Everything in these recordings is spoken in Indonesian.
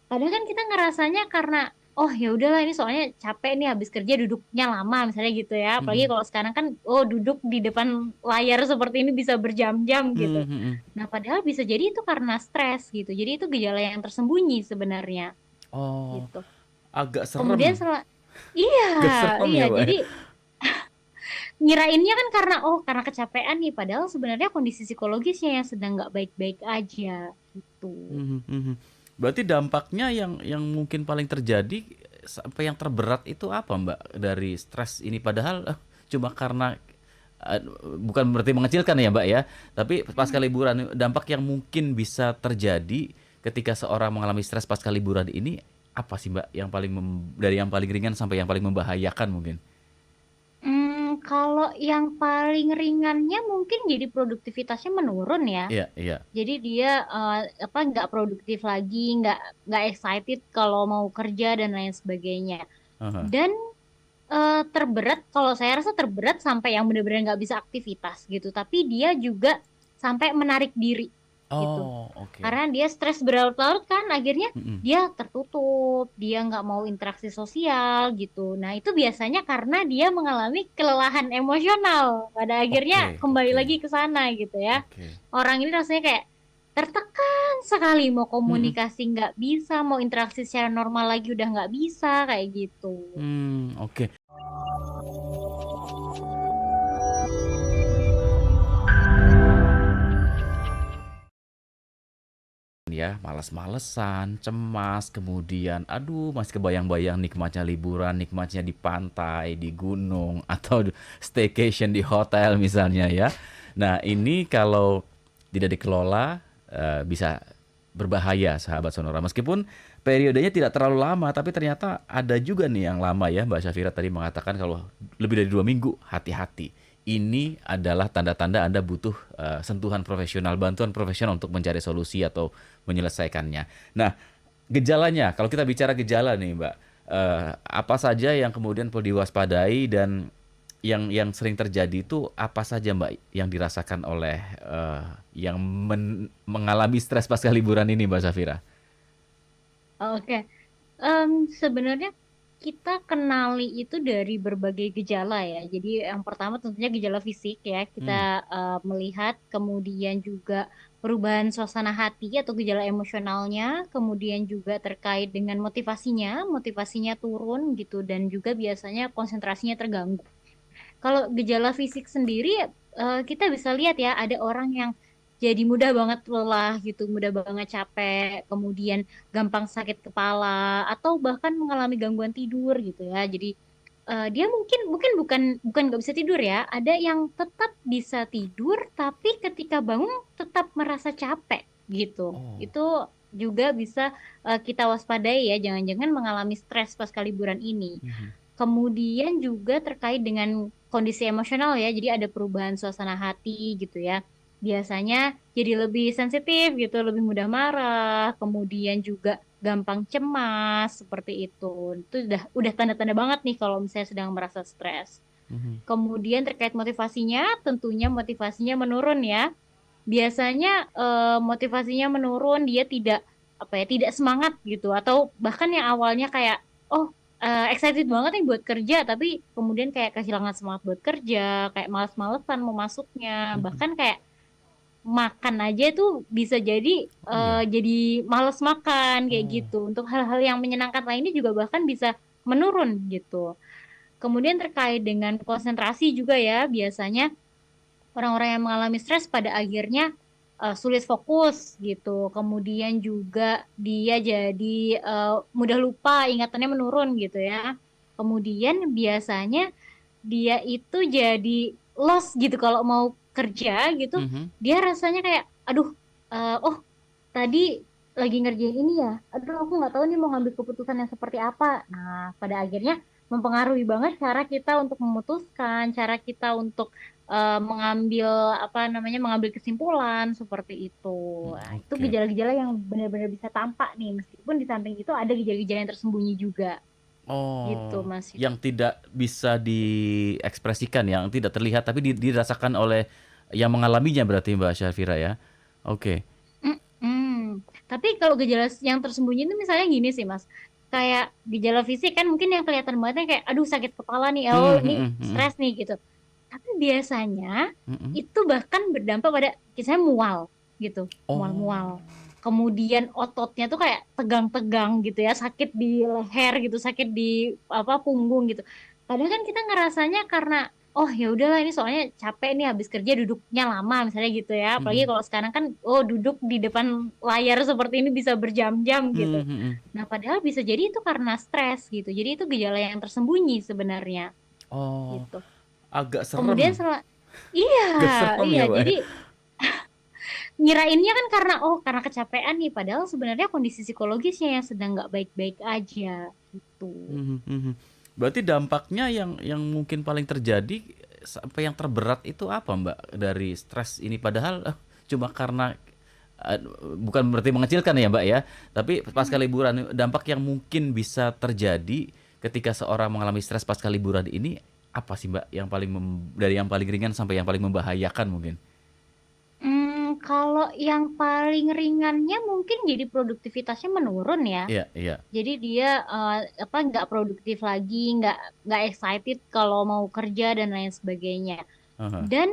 Padahal kan kita ngerasanya karena oh ya udahlah ini soalnya capek nih habis kerja duduknya lama misalnya gitu ya. Apalagi Mhm. kalau sekarang kan oh duduk di depan layar seperti ini bisa berjam-jam gitu. Mmm, mhm. Nah, padahal bisa jadi itu karena stres gitu. Jadi itu gejala yang tersembunyi sebenarnya Oh, gitu. agak Kemudian serem. setelah iya, Agak serem iya. ya, Mbak, Jadi ya? ngirainnya kan karena oh karena kecapean nih, padahal sebenarnya kondisi psikologisnya yang sedang nggak baik-baik aja gitu. Mhm, mhm. Berarti dampaknya yang mungkin paling terjadi sampai yang terberat itu apa, Mbak, dari stres ini? Padahal, cuma karena, bukan berarti mengecilkan ya, Mbak, ya, tapi pasca liburan, dampak yang mungkin bisa terjadi ketika seorang mengalami stres pasca liburan ini apa sih, Mbak, yang paling dari yang paling ringan sampai yang paling membahayakan mungkin? Kalau yang paling ringannya mungkin jadi produktivitasnya menurun ya. Iya, iya. Jadi dia apa nggak produktif lagi, nggak excited kalau mau kerja dan lain sebagainya. Heeh. Dan terberat, kalau saya rasa terberat sampai yang benar-benar nggak bisa aktivitas gitu. Tapi dia juga sampai menarik diri gitu. Oh, oke. Karena dia stres berlarut-larut kan, akhirnya Mhm. dia tertutup, dia nggak mau interaksi sosial gitu. Nah itu biasanya karena dia mengalami kelelahan emosional. Pada akhirnya Oke, kembali oke, lagi ke sana gitu ya. oke. Orang ini rasanya kayak tertekan sekali, mau Mhm. komunikasi nggak bisa, mau interaksi secara normal lagi udah nggak bisa kayak gitu. Oke. Ya, malas-malesan, cemas, kemudian aduh masih kebayang-bayang nikmatnya liburan, nikmatnya di pantai, di gunung, atau staycation di hotel misalnya ya. Nah, ini kalau tidak dikelola bisa berbahaya sahabat Sonora. Meskipun periodenya tidak terlalu lama, tapi ternyata ada juga nih yang lama ya. Mbak Syafira tadi mengatakan kalau lebih dari 2 minggu, hati-hati. Ini adalah tanda-tanda Anda butuh sentuhan profesional, bantuan profesional untuk mencari solusi atau menyelesaikannya. Nah, gejalanya, kalau kita bicara gejala nih, Mbak, apa saja yang kemudian perlu diwaspadai dan yang sering terjadi itu apa saja, Mbak, yang dirasakan oleh yang mengalami stres pasca liburan ini, Mbak Safira? Oke. Em, Sebenarnya kita kenali itu dari berbagai gejala ya. Jadi yang pertama tentunya gejala fisik ya. Kita Hmm, melihat, kemudian juga perubahan suasana hati atau gejala emosionalnya, kemudian juga terkait dengan motivasinya, motivasinya turun gitu, dan juga biasanya konsentrasinya terganggu. Kalau gejala fisik sendiri, kita bisa lihat ya, ada orang yang jadi mudah banget lelah gitu, mudah banget capek, kemudian gampang sakit kepala, atau bahkan mengalami gangguan tidur gitu ya. Jadi dia mungkin mungkin bukan bukan nggak bisa tidur ya, ada yang tetap bisa tidur, tapi ketika bangun tetap merasa capek gitu. oh, Itu juga bisa kita waspadai ya, jangan-jangan mengalami stres pasca liburan ini. mhm. Kemudian juga terkait dengan kondisi emosional ya, jadi ada perubahan suasana hati gitu ya. Biasanya jadi lebih sensitif gitu, lebih mudah marah, kemudian juga gampang cemas seperti itu. Itu udah tanda-tanda banget nih kalau misalnya sedang merasa stres. Mhm. Kemudian terkait motivasinya, tentunya motivasinya menurun ya. Biasanya motivasinya menurun, dia tidak apa ya, tidak semangat gitu, atau bahkan yang awalnya kayak oh excited banget nih buat kerja, tapi kemudian kayak kehilangan semangat buat kerja, kayak malas-malesan mau masuknya, Mhm. bahkan kayak makan aja tuh bisa jadi Oh iya. jadi males makan kayak Oh, gitu. Untuk hal-hal yang menyenangkan lainnya juga bahkan bisa menurun gitu. Kemudian terkait dengan konsentrasi juga ya, biasanya orang-orang yang mengalami stres pada akhirnya sulit fokus gitu. Kemudian juga dia jadi mudah lupa, ingatannya menurun gitu ya. Kemudian biasanya dia itu jadi lost gitu kalau mau kerja gitu. mhm. Dia rasanya kayak, aduh, oh tadi lagi ngerjain ini ya. Aduh, aku nggak tahu nih mau ngambil keputusan yang seperti apa. Nah, pada akhirnya mempengaruhi banget cara kita untuk memutuskan, cara kita untuk mengambil apa namanya, mengambil kesimpulan seperti itu. Nah, itu Oke. gejala-gejala yang benar-benar bisa tampak nih, meskipun di samping itu ada gejala-gejala yang tersembunyi juga, gitu Oh, Mas. yang tidak bisa diekspresikan, yang tidak terlihat tapi dirasakan oleh yang mengalaminya berarti Mbak Syafira ya? Oke. Mm-mm. Tapi kalau gejala yang tersembunyi itu misalnya gini sih Mas, kayak gejala fisik kan mungkin yang kelihatan banget kayak aduh sakit kepala nih, oh Mhm ini mhm mhm. stres nih gitu. Tapi biasanya Mhm. itu bahkan berdampak pada misalnya mual gitu, Oh. mual-mual. Kemudian ototnya tuh kayak tegang-tegang gitu ya, sakit di leher gitu, sakit di apa punggung gitu. Padahal kan kita ngerasanya karena oh ya udahlah ini soalnya capek nih habis kerja duduknya lama misalnya gitu ya. Apalagi Mhm. kalau sekarang kan oh duduk di depan layar seperti ini bisa berjam-jam gitu. Mhm mhm. Nah, padahal bisa jadi itu karena stres gitu. Jadi itu gejala yang tersembunyi sebenarnya Oh, gitu. agak Kemudian serem. setelah iya, Agak serem iya. ya, Mbak, Jadi ya? ngirainnya kan karena oh karena kecapean nih, padahal sebenarnya kondisi psikologisnya yang sedang nggak baik-baik aja gitu. Mhm mhm. Berarti dampaknya yang mungkin paling terjadi sampai yang terberat itu apa, Mbak, dari stres ini? Padahal, cuma karena, eee, bukan berarti mengecilkan ya, Mbak, ya, tapi pasca Hmm. liburan, dampak yang mungkin bisa terjadi ketika seorang mengalami stres pasca liburan ini, apa sih, Mbak, yang paling dari yang paling ringan sampai yang paling membahayakan mungkin? Kalau yang paling ringannya mungkin jadi produktivitasnya menurun ya. Iya iya. Jadi dia apa nggak produktif lagi, nggak excited kalau mau kerja dan lain sebagainya. Heeh. Dan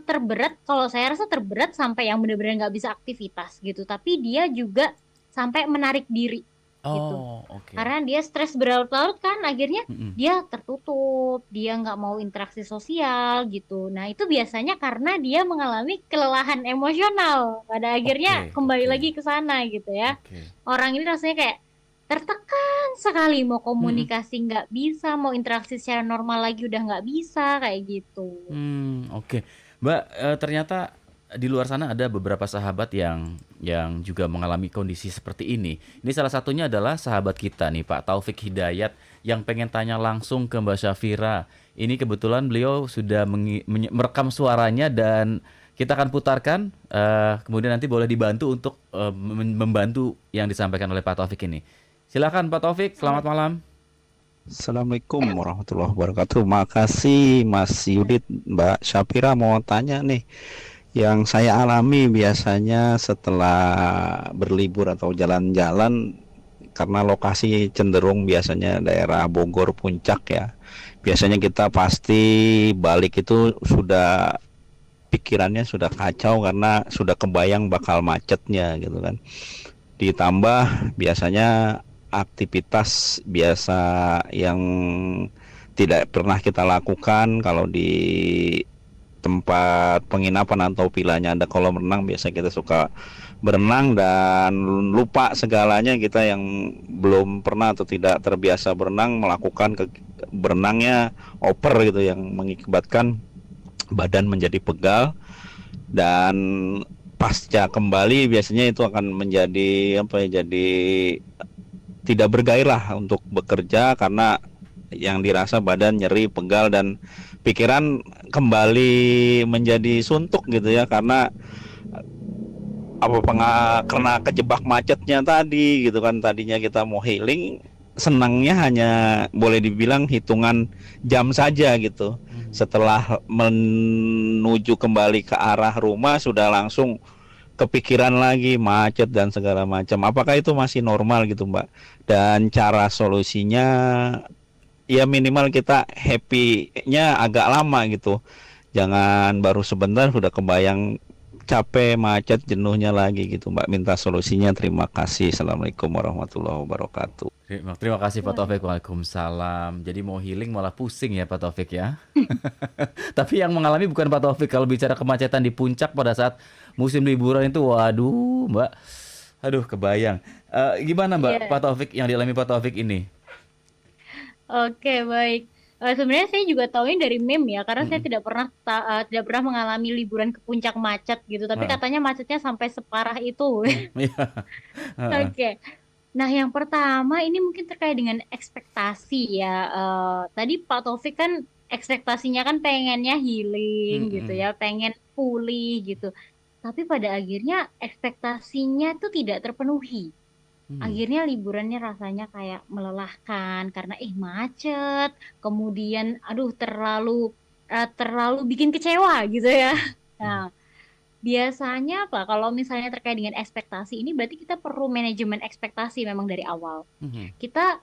terberat, kalau saya rasa terberat sampai yang benar-benar nggak bisa aktivitas gitu. Tapi dia juga sampai menarik diri gitu. Oh, oke. Karena dia stres berlarut-larut kan, akhirnya Mhm. dia tertutup, dia nggak mau interaksi sosial gitu. Nah itu biasanya karena dia mengalami kelelahan emosional. Pada akhirnya Oke kembali oke lagi ke sana gitu ya. oke. Orang ini rasanya kayak tertekan sekali, mau Mhm. komunikasi nggak bisa, mau interaksi secara normal lagi udah nggak bisa, kayak gitu. Oke. Mbak, ternyata di luar sana ada beberapa sahabat yang juga mengalami kondisi seperti ini. Ini salah satunya adalah sahabat kita nih, Pak Taufik Hidayat, yang pengen tanya langsung ke Mbak Syafira. Ini kebetulan beliau sudah merekam suaranya dan kita akan putarkan, kemudian nanti boleh dibantu untuk, membantu yang disampaikan oleh Pak Taufik ini. Silakan Pak Taufik, selamat Oke. malam. Assalamualaikum warahmatullahi wabarakatuh. Makasih Mas Yudit, Mbak Syafira mau tanya nih. Yang saya alami biasanya setelah berlibur atau jalan-jalan karena lokasi cenderung biasanya daerah Bogor Puncak ya. Biasanya kita pasti balik itu sudah pikirannya sudah kacau karena sudah kebayang bakal macetnya gitu kan. Ditambah biasanya aktivitas biasa yang tidak pernah kita lakukan kalau di tempat penginapan atau vilanya ada kolam renang, biasa kita suka berenang dan lupa segalanya, kita yang belum pernah atau tidak terbiasa berenang melakukan berenangnya over gitu yang mengakibatkan badan menjadi pegal dan pasca kembali biasanya itu akan menjadi apa ya, jadi tidak bergairah untuk bekerja karena yang dirasa badan nyeri, pegal dan pikiran kembali menjadi suntuk gitu ya karena karena kejebak macetnya tadi gitu kan. Tadinya kita mau healing, senangnya hanya boleh dibilang hitungan jam saja gitu. Mhm. Setelah menuju kembali ke arah rumah sudah langsung kepikiran lagi macet dan segala macam. Apakah itu masih normal gitu, Mbak? Dan cara solusinya ya minimal kita happy-nya agak lama gitu. Jangan baru sebentar sudah kebayang capek, macet, jenuhnya lagi gitu, Mbak. Minta solusinya. Terima kasih. Assalamualaikum warahmatullahi wabarakatuh. Terima kasih Pak Taufik, Wah. waalaikumsalam. Jadi mau healing malah pusing ya Pak Taufik ya. Tapi yang mengalami bukan Pak Taufik, kalau bicara kemacetan di puncak pada saat musim liburan itu, waduh Mbak, aduh kebayang. Gimana Mbak Pak Iya. Taufik yang dialami Pak Taufik ini? Oke, baik. Sebenarnya saya juga tahunya dari meme ya, karena saya Mm-mm. tidak pernah mengalami liburan ke puncak macet gitu. Tapi Heeh. katanya macetnya sampai separah itu. Iya. Heeh. Oke. Nah, yang pertama ini mungkin terkait dengan ekspektasi ya. Tadi Pak Taufik kan ekspektasinya kan pengennya healing gitu Mm-mm. ya, pengen pulih gitu. Tapi pada akhirnya ekspektasinya tuh tidak terpenuhi. Hmm. Akhirnya liburannya rasanya kayak melelahkan karena macet, kemudian aduh terlalu terlalu bikin kecewa gitu ya. Nah, Hmm. biasanya apa? Kalau misalnya terkait dengan ekspektasi ini berarti kita perlu manajemen ekspektasi memang dari awal. Mhm. Kita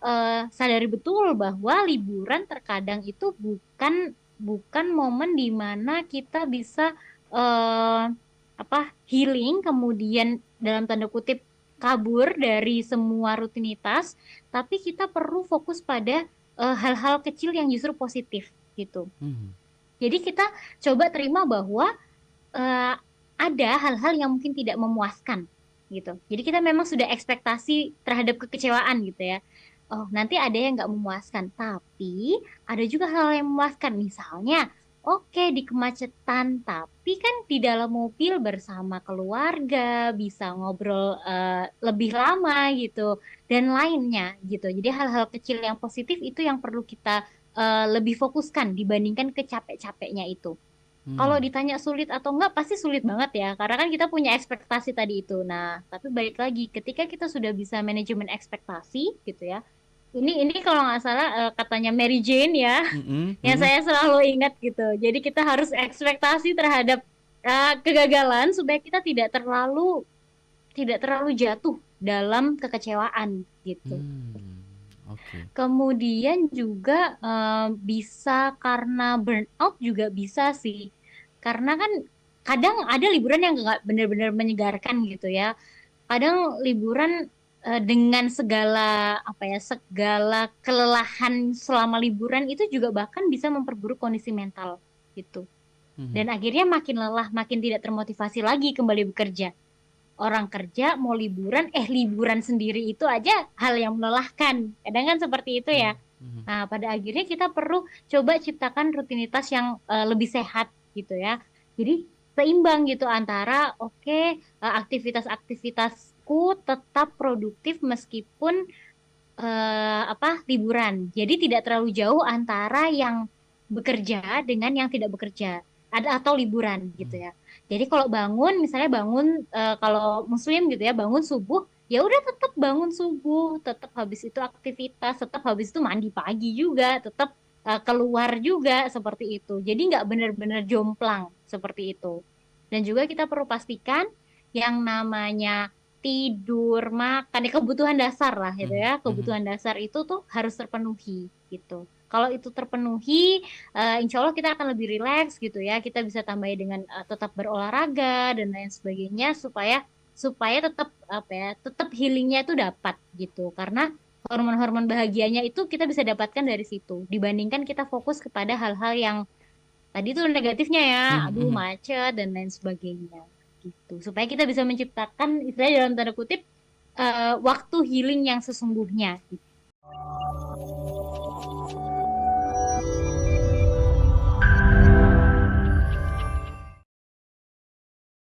sadari betul bahwa liburan terkadang itu bukan bukan momen di mana kita bisa eh, healing, kemudian dalam tanda kutip kabur dari semua rutinitas, tapi kita perlu fokus pada hal-hal kecil yang justru positif gitu. Mhm. Jadi kita coba terima bahwa eh, ada hal-hal yang mungkin tidak memuaskan gitu. Jadi kita memang sudah ekspektasi terhadap kekecewaan gitu ya. Oh, nanti ada yang nggak memuaskan, tapi ada juga hal yang memuaskan. Misalnya, oke di kemacetan, tapi kan di dalam mobil bersama keluarga bisa ngobrol lebih lama gitu dan lainnya gitu. Jadi hal-hal kecil yang positif itu yang perlu kita lebih fokuskan dibandingkan kecapek-capeknya itu. Kalau Mmm. ditanya sulit atau enggak, pasti sulit banget ya. Karena kan kita punya ekspektasi tadi itu. Nah, tapi balik lagi, ketika kita sudah bisa manajemen ekspektasi, gitu ya. Ini kalau nggak salah katanya Mary Jane ya, Mhm yang mhm. saya selalu ingat gitu. Jadi kita harus ekspektasi terhadap kegagalan supaya kita tidak terlalu jatuh dalam kekecewaan gitu. Mmm, oke. Kemudian juga bisa karena burnout juga bisa sih. Karena kan kadang ada liburan yang nggak benar-benar menyegarkan gitu ya. Kadang liburan dengan segala segala kelelahan selama liburan itu juga bahkan bisa memperburuk kondisi mental gitu. Mhm. Dan akhirnya makin lelah, makin tidak termotivasi lagi kembali bekerja. Orang kerja mau liburan, liburan sendiri itu aja hal yang melelahkan. Kadang kan seperti itu ya. Mhm mhm. Nah, pada akhirnya kita perlu coba ciptakan rutinitas yang lebih sehat gitu ya. Jadi seimbang gitu antara aktivitas-aktivitasku tetap produktif meskipun liburan. Jadi tidak terlalu jauh antara yang bekerja dengan yang tidak bekerja. Ada atau liburan gitu Mhm. ya. Jadi kalau bangun misalnya bangun kalau muslim gitu ya bangun subuh ya udah tetap bangun subuh, tetap habis itu aktivitas, tetap habis itu mandi pagi juga, tetap keluar juga seperti itu. Jadi nggak benar-benar jomplang seperti itu. Dan juga kita perlu pastikan yang namanya tidur, makan, ya kebutuhan dasar lah gitu Mhm ya. mhm. Kebutuhan dasar itu tuh harus terpenuhi gitu. Kalau itu terpenuhi, insya Allah kita akan lebih rileks gitu ya. Kita bisa tambahin dengan tetap berolahraga dan lain sebagainya supaya supaya tetap tetap healingnya itu dapat gitu. Karena hormon-hormon bahagianya itu kita bisa dapatkan dari situ. Dibandingkan kita fokus kepada hal-hal yang tadi tuh negatifnya ya, Mhm aduh mhm. macet dan lain sebagainya gitu. Supaya kita bisa menciptakan istilahnya dalam tanda kutip waktu healing yang sesungguhnya gitu.